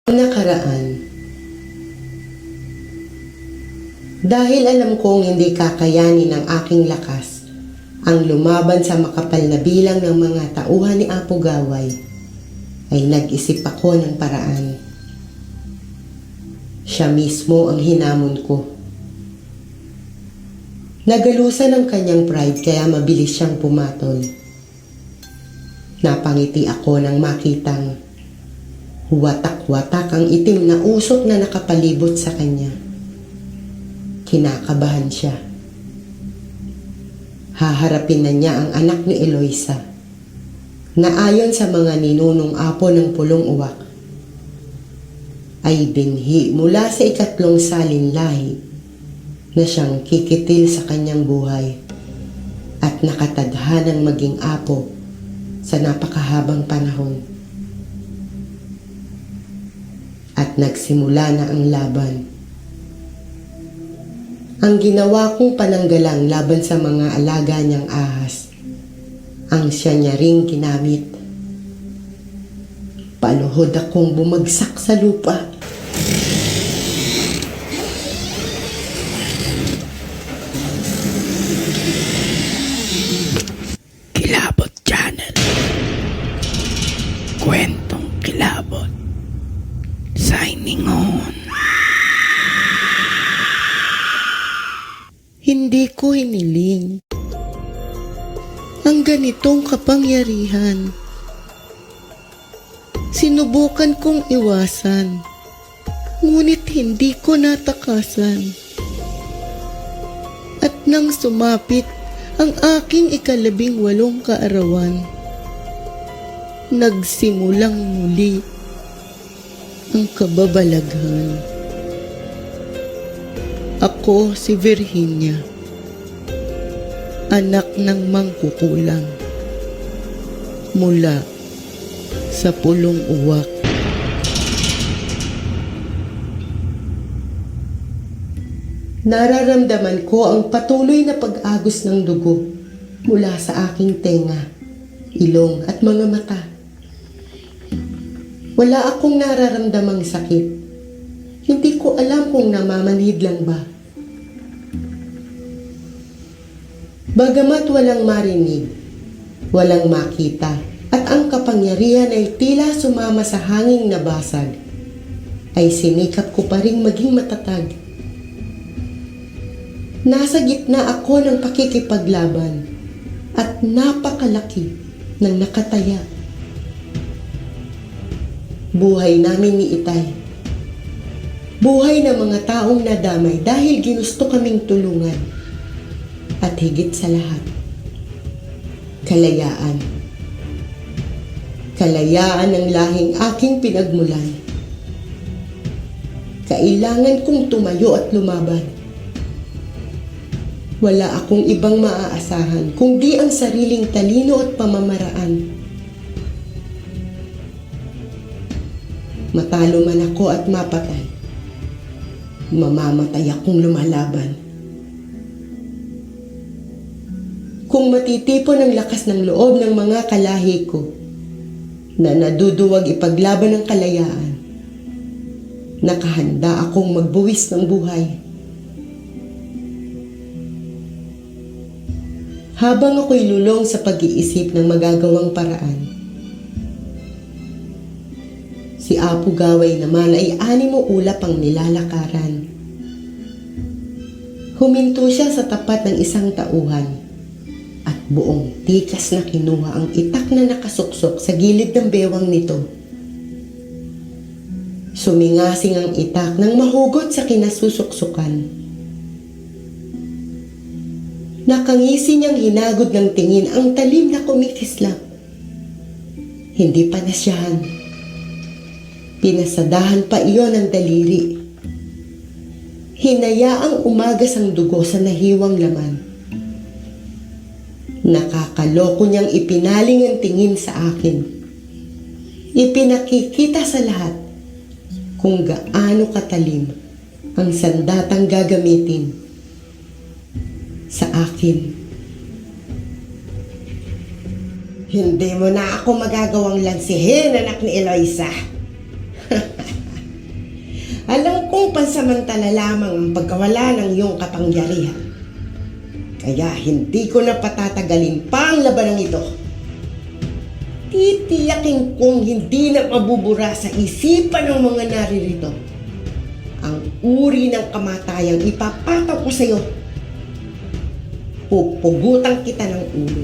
Nakaraan. Dahil alam kong hindi kakayanin ng aking lakas ang lumaban sa makapal na bilang ng mga tauhan ni Apo Gaway, ay nag-isip ako ng paraan. Siya mismo ang hinamon ko. Nagalusan ang kanyang pride kaya mabilis siyang pumatol. Napangiti ako nang makitang watak-watak ang itim na usok na nakapalibot sa kanya. Kinakabahan siya. Haharapin na niya ang anak ni Eloisa, na ayon sa mga ninunong apo ng pulong uwak, ay binhi mula sa ikatlong salinlahi na siyang kikitil sa kanyang buhay at nakatadhanang maging apo sa napakahabang panahon. At nagsimula na ang laban. Ang ginawa kong pananggalang laban sa mga alaga niyang ahas, ang siya niya ring ginamit. Paluhod akong bumagsak sa lupa. Kilabot Channel. Kwentong kilabot. Signing on. Hindi ko hiniling ang ganitong kapangyarihan. Sinubukan kong iwasan, ngunit hindi ko natakasan. At nang sumapit ang aking ika-18 kaarawan, nagsimulang muli ang kababalaghan. Ako si Virginia, anak ng mangkukulang, mula sa pulong uwak. Nararamdaman ko ang patuloy na pag-agos ng dugo mula sa aking tenga, ilong at mga mata. Wala akong nararamdamang sakit. Hindi ko alam kung namamanhid lang ba. Bagamat walang marinig, walang makita, at ang kapangyarihan ay tila sumama sa hanging nabasag, ay sinikap ko pa ring maging matatag. Nasa gitna ako ng pakikipaglaban at napakalaki ng nakataya. Buhay namin ni Itay. Buhay ng mga taong nadamay dahil ginusto kaming tulungan. At higit sa lahat, kalayaan. Kalayaan ng lahing aking pinagmulan. Kailangan kong tumayo at lumaban. Wala akong ibang maaasahan kundi ang sariling talino at pamamaraan. Matalo man ako at mapatay, mamamatay akong lumalaban. Kung matitipon ang lakas ng loob ng mga kalahi ko na naduduwag ipaglaban ng kalayaan, nakahanda akong magbuwis ng buhay. Habang ako'y lulong sa pag-iisip ng magagawang paraan, si Apo Gaway naman ay 6 ulap ang nilalakaran. Huminto siya sa tapat ng isang tauhan at buong tikas na kinuha ang itak na nakasuksok sa gilid ng bewang nito. Sumingasing ang itak nang mahugot sa kinasusuksukan. Nakangisi niyang hinagod ng tingin ang talim na kumikislap. Hindi pa nasyahan. Pinasadahan pa iyon ng daliri. Hinayaang umagas ang dugo sa nahiwang laman. Nakakaloko niyang ipinaling ang tingin sa akin. Ipinakikita sa lahat kung gaano katalim ang sandatang gagamitin sa akin. Hindi mo na ako magagawang lansihin, anak ni Eloisa. Alam kong pansamantala lamang ang pagkawala ng iyong kapangyarihan. Kaya hindi ko na patatagalin pa ang labanang ito. Titiyakin kong hindi na mabubura sa isipan ng mga naririto ang uri ng kamatayang ipapataw ko sa iyo. Pupugutan kita ng ulo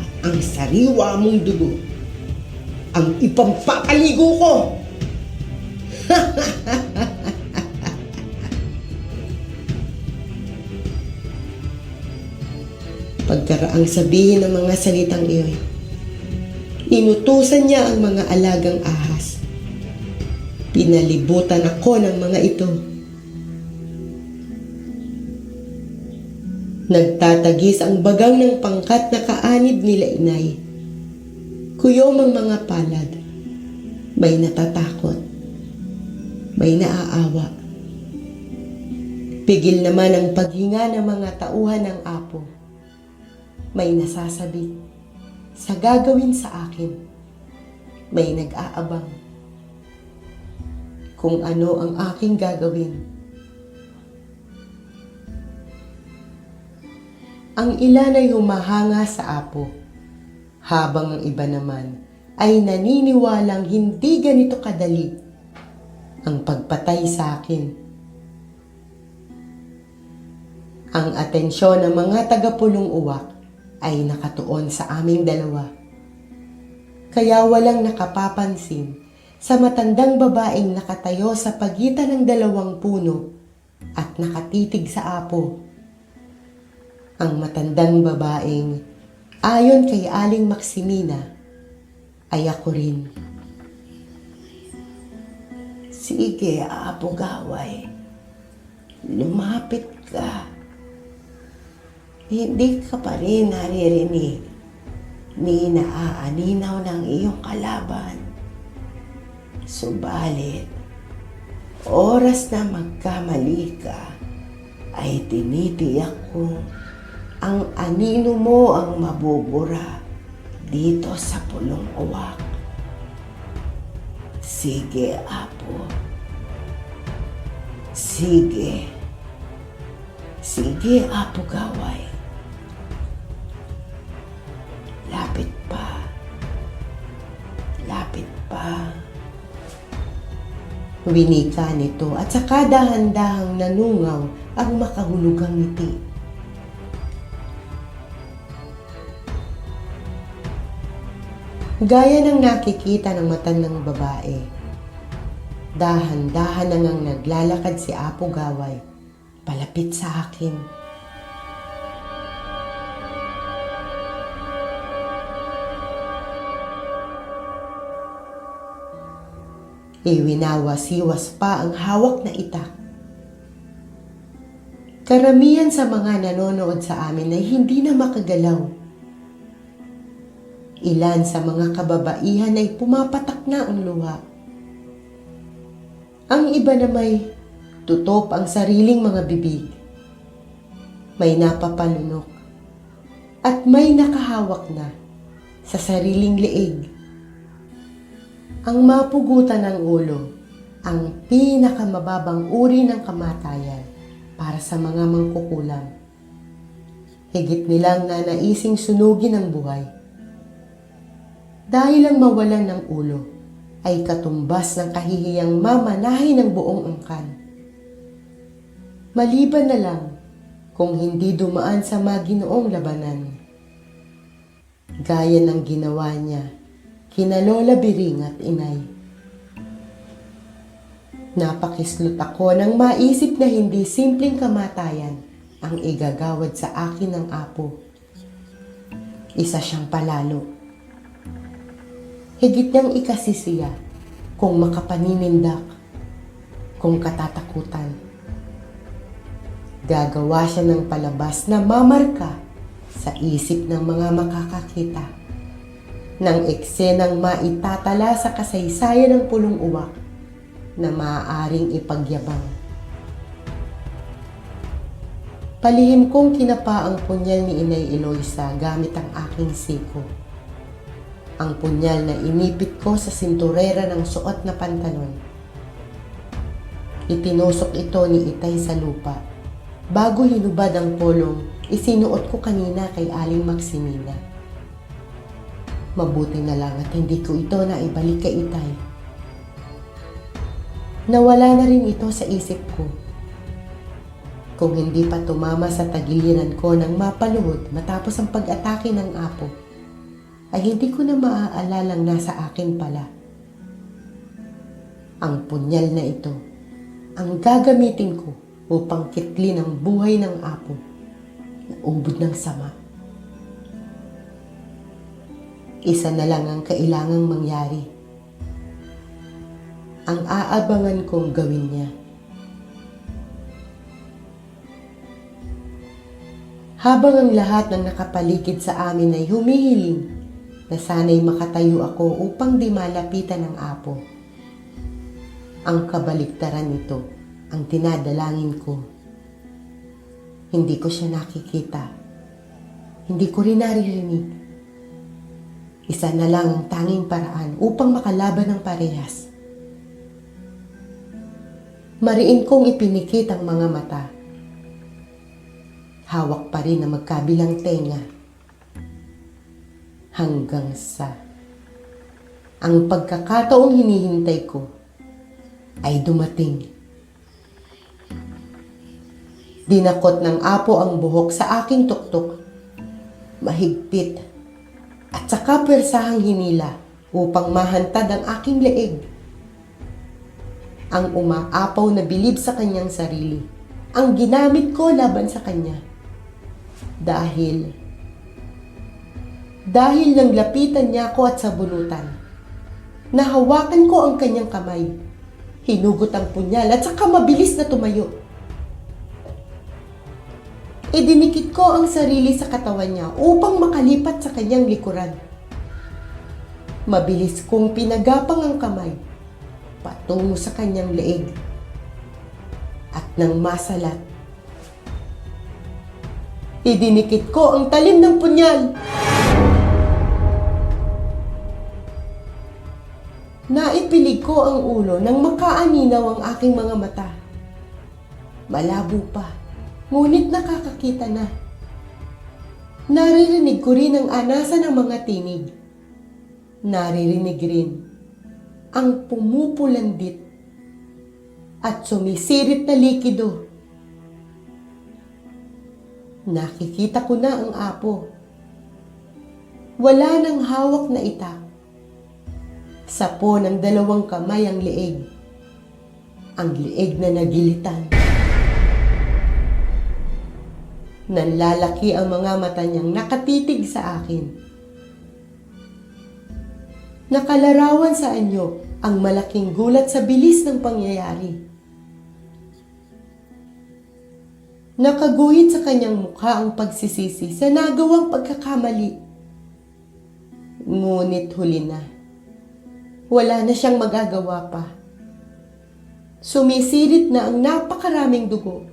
at ang sariwa mong dugo ang ipampapaligo ko. Pagkaraang sabihin ng mga salitang iyon, inutusan niya ang mga alagang ahas. Pinalibutan ako ng mga ito. Nagtatagis ang bagang ng pangkat na kaanib nila inay. Kuyom ang mga palad. May natatakot. May naaawa. Pigil naman ang paghinga ng mga tauhan ng apo. May nasasabi sa gagawin sa akin. May nag-aabang kung ano ang aking gagawin. Ang ilan ay humahanga sa apo, habang ang iba naman ay naniniwalang hindi ganito kadali ang pagpatay sa akin. Ang atensyon ng mga tagapulong uwak ay nakatuon sa aming dalawa. Kaya walang nakapapansin sa matandang babaeng nakatayo sa pagitan ng dalawang puno at nakatitig sa apo. Ang matandang babaeng, ayon kay Aling Maximina, ay ako rin. Sige, Apo Gaway, lumapit ka. Hindi ka pa rin naririnig ni naaaninaw ng iyong kalaban. Subalit, oras na magkamali ka, ay tinitiyak kong ang anino mo ang mabubura dito sa pulong uwak. Sige, Apo. Sige. Sige, Apo Gaway. Lapit pa. Lapit pa. Winika nito at saka dahan-dahang nanungaw ang makahulugang ngiti. Gaya ng nakikita ng matandang babae, dahan-dahan na ngang naglalakad si Apo Gaway palapit sa akin. Iwinawas-iwas pa ang hawak na itak. Karamihan sa mga nanonood sa amin ay hindi na makagalaw. Ilan sa mga kababaihan ay pumapatak na ang luha. Ang iba na may tutop ang sariling mga bibig. May napapalunok at may nakahawak na sa sariling leeg. Ang mapugutan ng ulo, ang pinakamababang uri ng kamatayan para sa mga mangkukulam. Higit nilang nanaising sunugin ang buhay. Dahil ang mawalan ng ulo ay katumbas ng kahihiyang mamanahin ng buong angkan. Maliban na lang kung hindi dumaan sa maginoong labanan. Gaya ng ginawa niya kina Lola Biring at Inay. Napakislot ako nang maisip na hindi simpleng kamatayan ang igagawad sa akin ng apo. Isa siyang palalo. Higit niyang ikasisiya kung makapaninindak, kung katatakutan. Gagawa siya ng palabas na mamarka sa isip ng mga makakakita ng eksenang maitatala sa kasaysayan ng pulong uwak na maaaring ipagyabang. Palihim kong kinapa ang punyal ni Inay Eloisa gamit ang aking siko. Ang punyal na inipit ko sa sinturera ng suot na pantalon. Itinusok ito ni Itay sa lupa. Bago hinubad ang polong, isinuot ko kanina kay Aling Maximina. Mabuti na lang at hindi ko ito na ibalik kay Itay. Nawala na rin ito sa isip ko. Kung hindi pa tumama sa tagiliran ko ng mapaluhod matapos ang pag-atake ng apo, ay hindi ko na maaalalang nasa akin pala. Ang punyal na ito ang gagamitin ko upang kitlin ang buhay ng apo na ubod ng sama. Isa na lang ang kailangang mangyari. Ang aabangan kong gawin niya. Habang ang lahat ng nakapaligid sa amin ay humihiling na sana'y makatayo ako upang di malapitan ng apo. Ang kabaligtaran nito ang dinadalangin ko. Hindi ko siya nakikita. Hindi ko rin naririnig. Isa na lang ang tanging paraan upang makalaban ng parehas. Mariin kong ipinikit ang mga mata. Hawak pa rin na magkabilang tenga. Hanggang sa ang pagkakataong hinihintay ko ay dumating. Dinakot ng apo ang buhok sa aking tuktok. Mahigpit at saka pwersahang hinila upang mahantad ang aking leeg. Ang umaapaw na bilib sa kanyang sarili ang ginamit ko laban sa kanya. Dahil nang lapitan niya ako at sabunutan, nahawakan ko ang kanyang kamay, hinugot ang punyal at saka mabilis na tumayo. Idinikit ko ang sarili sa katawan niya upang makalipat sa kanyang likuran. Mabilis kong pinagapang ang kamay patungo sa kanyang leeg. At nang masalat, idinikit ko ang talim ng punyal. Naipilig ko ang ulo nang makaaninaw ang aking mga mata. Malabo pa, ngunit nakakakita na. Naririnig ko rin ang anasa ng mga tinig. Naririnig rin ang pumupulandit at sumisirit na likido. Nakikita ko na ang apo. Wala nang hawak na itak. Sapo ng dalawang kamay ang leeg. Ang leeg na nagilitan. Nanlalaki ang mga mata niyang nakatitig sa akin. Nakalarawan sa anyo ang malaking gulat sa bilis ng pangyayari. Nakaguhit sa kanyang mukha ang pagsisisi sa nagawang pagkakamali. Ngunit huli na. Wala na siyang magagawa pa. Sumisirit na ang napakaraming dugo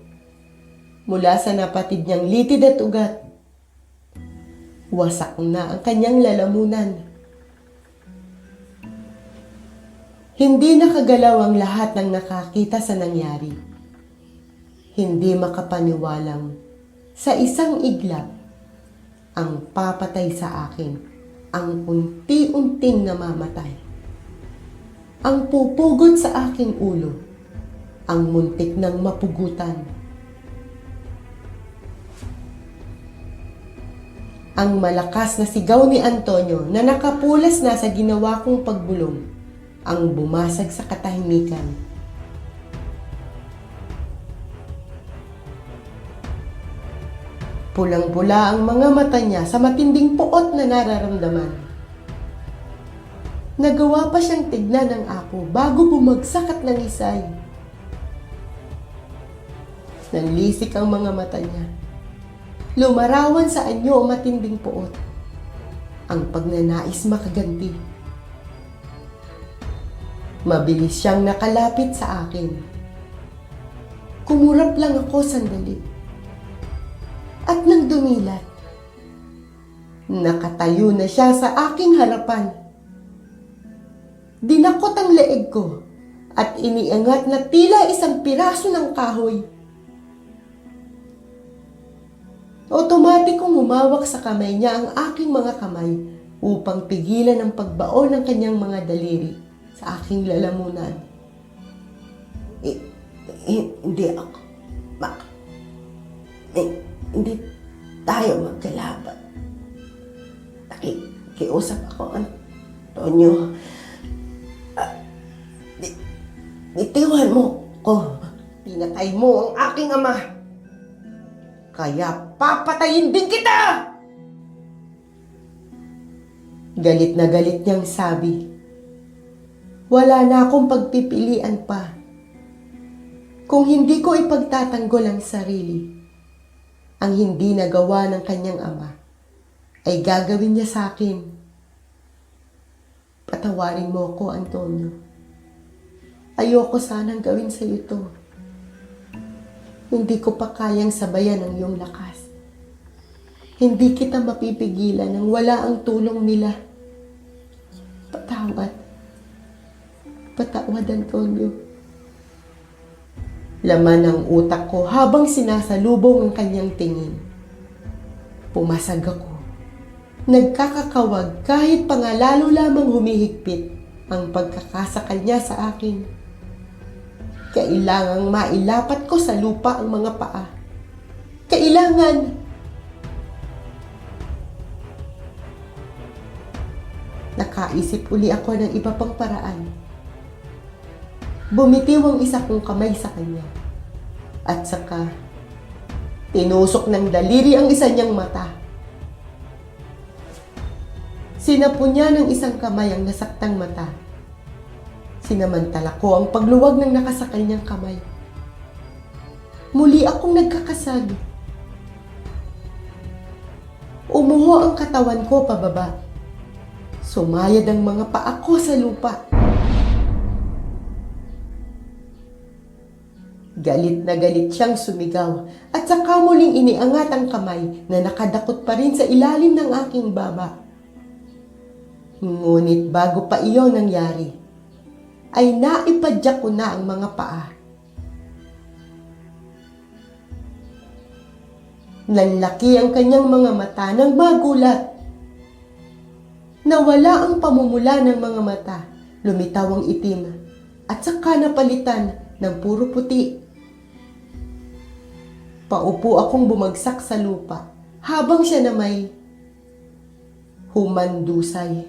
mula sa napatid niyang litid at ugat. Wasak na ang kanyang lalamunan. Hindi nakagalaw ang lahat ng nakakita sa nangyari. Hindi makapaniwalang sa isang iglap ang papatay sa akin ang unti-unting namamatay. Ang pupugod sa aking ulo, ang muntik ng mapugutan. Ang malakas na sigaw ni Antonio na nakapulas na sa ginawa kong pagbulong ang bumasag sa katahimikan. Pulang-pula ang mga mata niya sa matinding puot na nararamdaman. Nagawa pa siyang tignan ng apo bago bumagsak at nangisay. Nanlisik ang mga mata niya. Lumarawan sa anyo ang matinding puot. Ang pagnanais makaganti. Mabilis siyang nakalapit sa akin. Kumurap lang ako sandali. At nang dumilat, nakatayo na siya sa aking harapan. Dinakot ang leeg ko at iniangat na tila isang piraso ng kahoy. Otomatikong humawak sa kamay niya ang aking mga kamay upang pigilan ang pagbaon ng kanyang mga daliri sa aking lalamunan. Hindi ako, hindi tayo magkalaban. Nakikiusap ako, Antonio. Bitiwan mo ko. Pinatay mo ang aking ama. Kaya papatayin din kita! Galit na galit niyang sabi. Wala na akong pagpipilian pa. Kung hindi ko ipagtatanggol ang sarili, ang hindi nagawa ng kanyang ama, ay gagawin niya sa akin. Patawarin mo ako, Antonio. Ayoko sanang gawin sa iyo to. Hindi ko pa kayang sabayan ang iyong lakas. Hindi kita mapipigilan nang wala ang tulong nila. Patawad. Patawad, Antonio. Laman ang utak ko habang sinasalubong ang kanyang tingin. Pumasag ako. Nagkakakawag kahit pa nga lalo lamang humihigpit ang pagkakasakal niya sa akin. Kailangang mailapat ko sa lupa ang mga paa. Kailangan! Nakaisip uli ako ng iba pang paraan. Bumitiw ang isa kong kamay sa kanya. At saka, tinusok ng daliri ang isa niyang mata. Sinapo niya ng isang kamay ang nasaktang mata. Sinamantala ko ang pagluwag ng nakasakal niyang kamay. Muli akong nagkakasag. Umuho ang katawan ko pababa. Sumayad ang mga paa ko sa lupa. Galit na galit siyang sumigaw at saka muling iniangat ang kamay na nakadakot pa rin sa ilalim ng aking baba. Ngunit bago pa iyon nangyari, ay naipadyak ko na ang mga paa. Nanlaki ang kanyang mga mata nang magulat. Nawala ang pamumula ng mga mata, lumitaw ang itim, at saka napalitan ng puro puti. Paupo akong bumagsak sa lupa habang siya na may humandusay.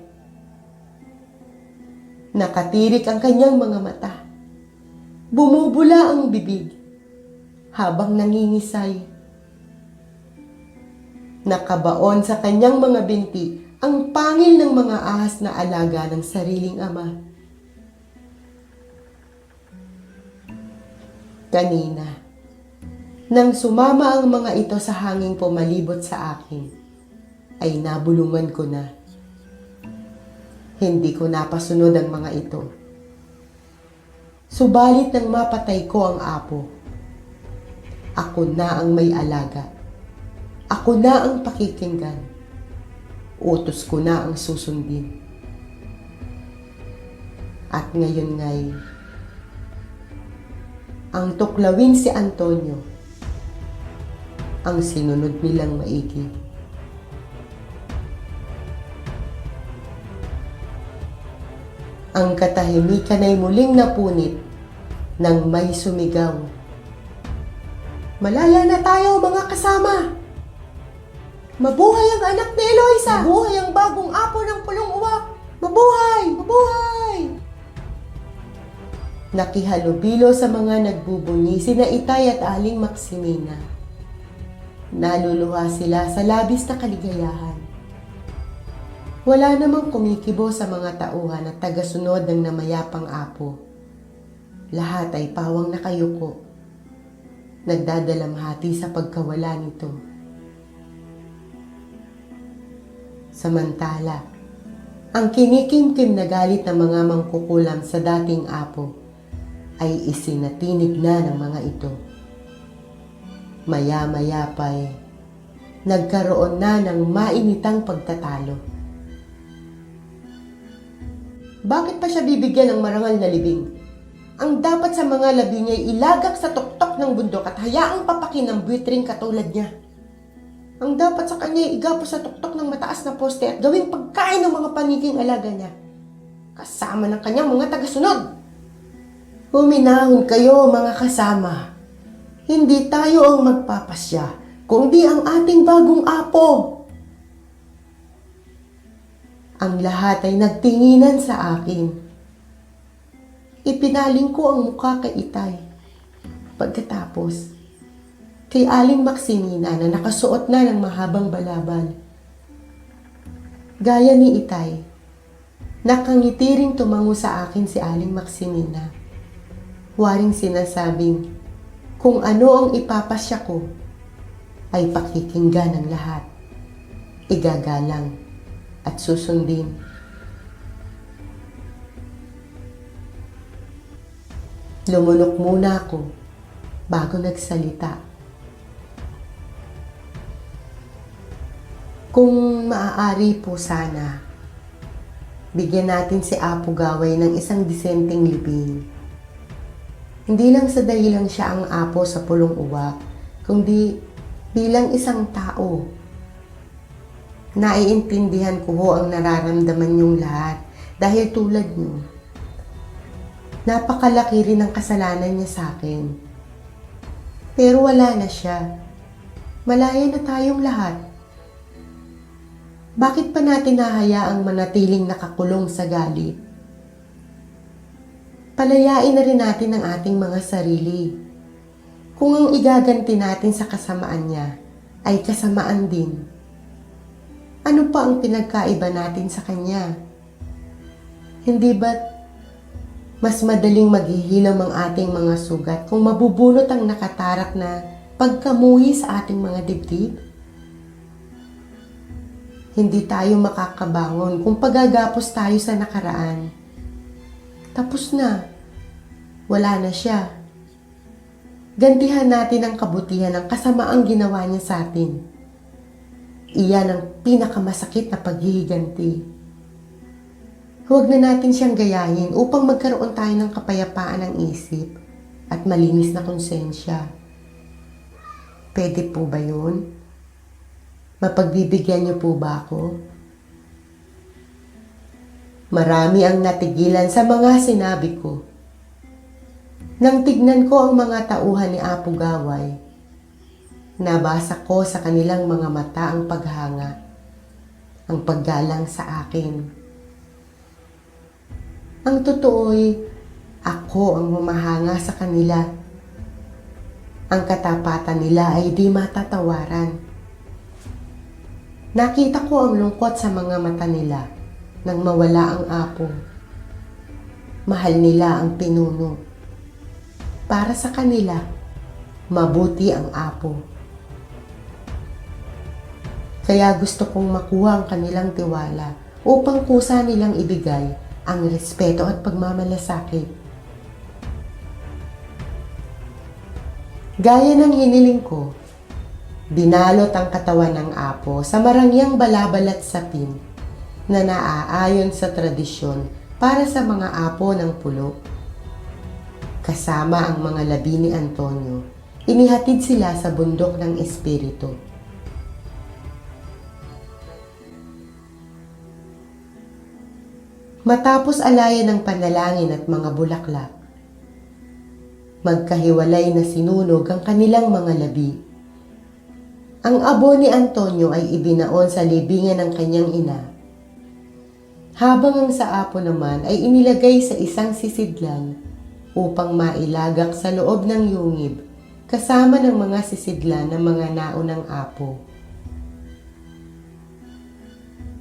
Nakatirik ang kanyang mga mata. Bumubula ang bibig habang nangingisay. Nakabaon sa kanyang mga binti ang pangil ng mga ahas na alaga ng sariling ama. Kanina, nang sumama ang mga ito sa hanging pumalibot sa akin, ay nabulungan ko na. Hindi ko napasunod ang mga ito. Subalit nang mapatay ko ang apo, ako na ang may alaga. Ako na ang pakikinggan. Utos ko na ang susundin. At ngayon ngay, ang tuklawin si Antonio, ang sinunod nilang maigi. Ang katahimikan ay muling napunit nang may sumigaw. Malaya na tayo, mga kasama! Mabuhay ang anak ni Eloisa! Mabuhay ang bagong apo ng pulong uwak! Mabuhay! Mabuhay! Nakihalubilo sa mga nagbubunyi sina Itay at Aling Maximina. Naluluha sila sa labis na kaligayahan. Wala namang kumikibo sa mga tauhan at tagasunod ng namayapang apo. Lahat ay pawang nakayuko, nagdadalamhati sa pagkawala nito. Samantala, ang kinikimkim na galit ng mga mangkukulam sa dating apo ay isinatinig na ng mga ito. Maya-maya pa'y nagkaroon na ng mainitang pagtatalo. Bakit pa siya bibigyan ng marangal na libing? Ang dapat sa mga labi niya ay ilagak sa tuktok ng bundok at hayaang papakin ng buitring katulad niya. Ang dapat sa kanya ay igapos sa tuktok ng mataas na poste at gawing pagkain ng mga paniging alaga niya, kasama ng kanyang mga tagasunod. Huminahon kayo mga kasama. Hindi tayo ang magpapasya, kundi ang ating bagong apo. Ang lahat ay nagtinginan sa akin. Ipinaling ko ang mukha kay Itay. Pagkatapos, kay Aling Maximina na nakasuot na ng mahabang balabal. Gaya ni Itay, nakangitiring tumango sa akin si Aling Maximina. Waring sinasabing, kung ano ang ipapasya ko, ay pakikinggan ng lahat, igagalang at susundin. Lumunok muna ako bago nagsalita. Kung maaari po sana, bigyan natin si Apo Gaway ng isang disenteng libing. Hindi lang sa dahilang siya ang apo sa pulong uwak, kundi bilang isang tao. Naiintindihan ko ho ang nararamdaman niyong lahat dahil tulad niyo, napakalaki rin ang kasalanan niya sa akin. Pero wala na siya. Malaya na tayong lahat. Bakit pa natin hahayaang manatiling nakakulong sa galit? Palayain na rin natin ang ating mga sarili. Kung ang igaganti natin sa kasamaan niya ay kasamaan din, ano pa ang pinagkaiba natin sa kanya? Hindi ba't mas madaling maghihilom ang ating mga sugat kung mabubunot ang nakatarak na pagkamuhi sa ating mga dibdib? Hindi tayo makakabangon kung pagagapos tayo sa nakaraan. Tapos na. Wala na siya. Gantihan natin ang kabutihan ng kasamaang ginawa niya sa atin. Iyan ang pinakamasakit na paghihiganti. Huwag na natin siyang gayahin upang magkaroon tayo ng kapayapaan ng isip at malinis na konsensya. Pwede po ba yun? Mapagbibigyan niyo po ba ako? Marami ang natigilan sa mga sinabi ko. Nang tignan ko ang mga tauhan ni Apo Gaway, nabasa ko sa kanilang mga mata ang paghanga, ang paggalang sa akin. Ang totoo'y ako ang humahanga sa kanila. Ang katapatan nila ay di matatawaran. Nakita ko ang lungkot sa mga mata nila nang mawala ang apo. Mahal nila ang pinuno. Para sa kanila, mabuti ang apo. Kaya gusto kong makuha ang kanilang tiwala upang kusa nilang ibigay ang respeto at pagmamalasakit. Gaya ng hiniling ko, binalot ang katawan ng apo sa marangyang balabal at sapin na naaayon sa tradisyon para sa mga apo ng pulo. Kasama ang mga labi ni Antonio, inihatid sila sa bundok ng espiritu. Matapos alayan ng panalangin at mga bulaklak, magkahiwalay na sinunog ang kanilang mga labi. Ang abo ni Antonio ay ibinaon sa libingan ng kanyang ina, habang ang sa apo naman ay inilagay sa isang sisidlan upang mailagak sa loob ng yungib kasama ng mga sisidlan ng mga naunang apo.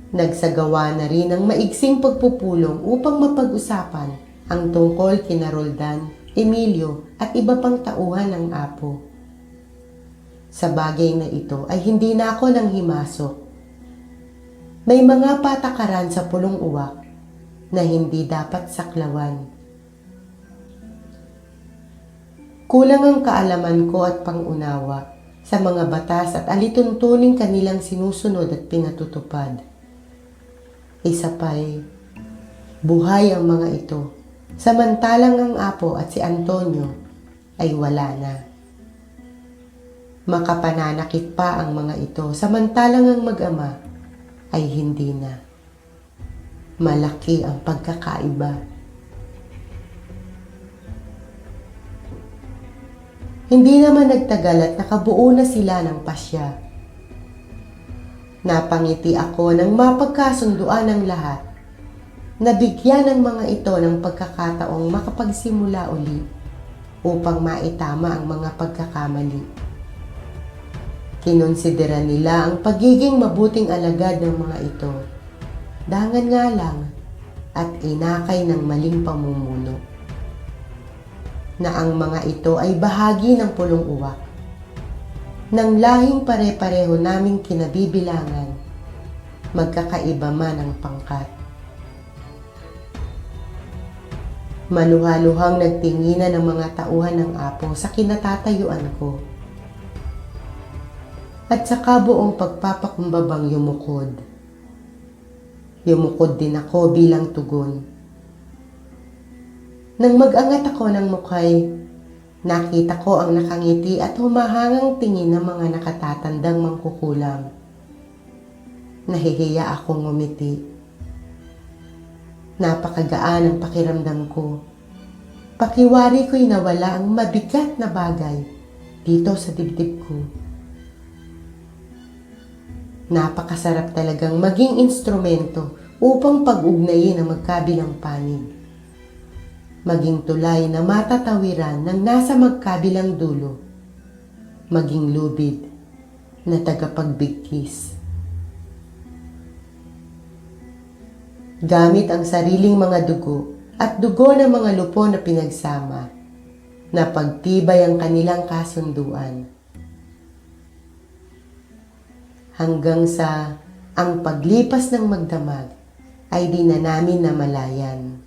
Nagsagawa na rin ng maigsing pagpupulong upang mapag-usapan ang tungkol kina Roldan, Emilio at iba pang tauhan ng apo. Sa bagay na ito ay hindi na ako nang himasok. May mga patakaran sa pulong uwak na hindi dapat saklawan. Kulang ang kaalaman ko at pangunawa sa mga batas at alituntuning kanilang sinusunod at pinatutupad. Isa pa'y buhay ang mga ito Samantalang ang apo at si Antonio ay wala na. Makapananakit pa ang mga ito, samantalang ang mag-ama ay hindi na. Malaki ang pagkakaiba. Hindi naman nagtagal at nakabuo na sila ng pasya. Napangiti ako nang mapagkasunduan ng lahat. Nabigyan ng mga ito ng pagkakataong makapagsimula uli upang maitama ang mga pagkakamali. Kinonsidera nila ang pagiging mabuting alagad ng mga ito. Dangan nga lang at inakay ng maling pamumuno na ang mga ito ay bahagi ng pulong uwak ng lahing pare-pareho naming kinabibilangan, magkakaiba man ang pangkat. Maluhaluhang nagtinginan ng mga tauhan ng apo sa kinatatayuan ko. At sa kabuong pagpapakumbabang yumukod. Yumukod din ako bilang tugon. Nang mag-angat ako ng mukhay, nakita ko ang nakangiti at humahangang tingin ng mga nakatatandang mangkukulam. Nahihiya akong ngumiti. Napakagaan ang pakiramdam ko. Pakiwari ko'y nawala ang mabigat na bagay dito sa dibdib ko. Napakasarap talagang maging instrumento upang pag-ugnayin ang magkabilang panig. Maging tulay na matatawiran ng nasa magkabilang dulo. Maging lubid na tagapagbigkis. Gamit ang sariling mga dugo at dugo ng mga lupo na pinagsama, na pagtibay ang kanilang kasunduan. Hanggang sa ang paglipas ng magdamag ay di na namin namalayan.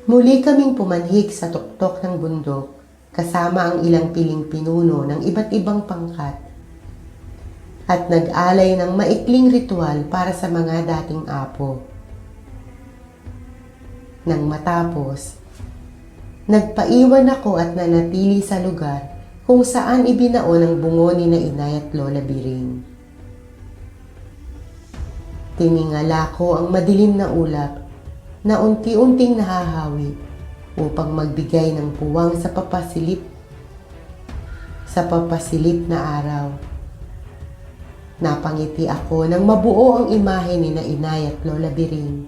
Muli kaming pumanhik sa tuktok ng bundok kasama ang ilang piling pinuno ng iba't ibang pangkat at nag-alay ng maikling ritual para sa mga dating apo. Nang matapos, nagpaiwan ako at nanatili sa lugar kung saan ibinaon ang bungo ni na Inay at Lola Biring. Tiningala ko ang madilim na ulap na unti-unting nahahawi upang magbigay ng puwang sa papasilip na araw. Napangiti ako nang mabuo ang imahe ni na Inay at Lola Biring.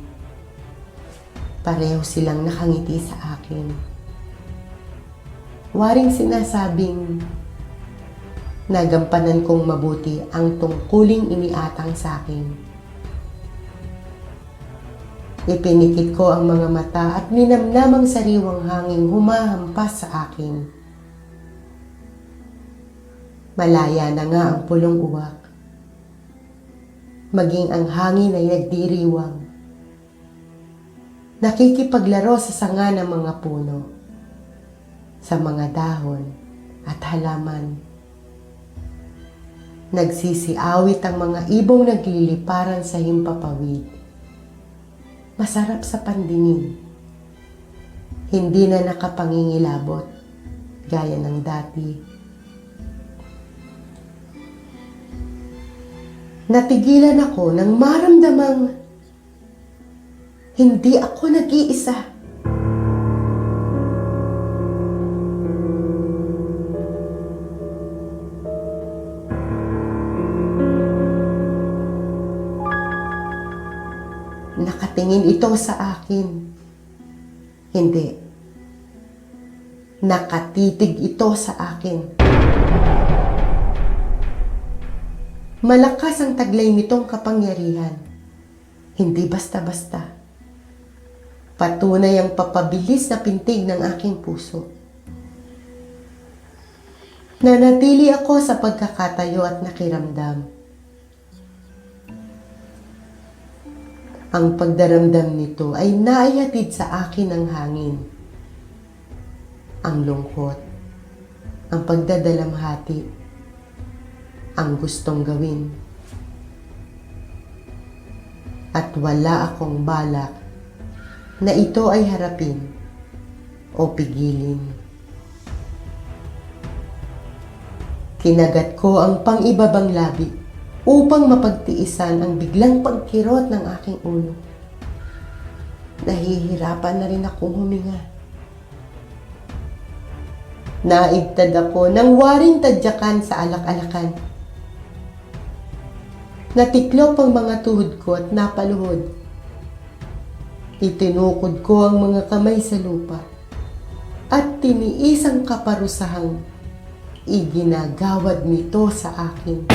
Pareho silang nakangiti sa akin. Waring sinasabing nagampanan kong mabuti ang tungkuling iniatang sa akin. Ipinikit ko ang mga mata at ninamnamang sariwang hangin humahampas sa akin. Malaya na nga ang pulong uwak. Maging ang hangin ay nagdiriwang. Nakikipaglaro sa sanga ng mga puno, sa mga dahon at halaman. Nagsisiawit ang mga ibong nagliliparan sa himpapawid. Masarap sa pandinig. Hindi na nakapangingilabot gaya ng dati. Natigilan ako nang maramdamang hindi ako nag-iisa. Nakatingin ito sa akin. Hindi. Nakatitig ito sa akin. Malakas ang taglay nitong kapangyarihan. Hindi basta-basta. Patunay ang papabilis na pintig ng aking puso. Nanatili ako sa pagkakatayo at nakiramdam. Ang pagdaramdam nito ay naihatid sa akin ng hangin. Ang lungkot, ang pagdadalamhati, ang gustong gawin. At at wala akong balak na ito ay harapin o pigilin. Kinagat ko ang pang-ibabang labi upang mapagtiisan ang biglang pagkirot ng aking ulo. Nahihirapan na rin akong huminga. Naigtad ako ng waring tadyakan sa alak-alakan. Natiklop ang mga tuhod ko at napaluhod. Itinukod ko ang mga kamay sa lupa at tiniis ang kaparusahang iginagawad nito sa akin.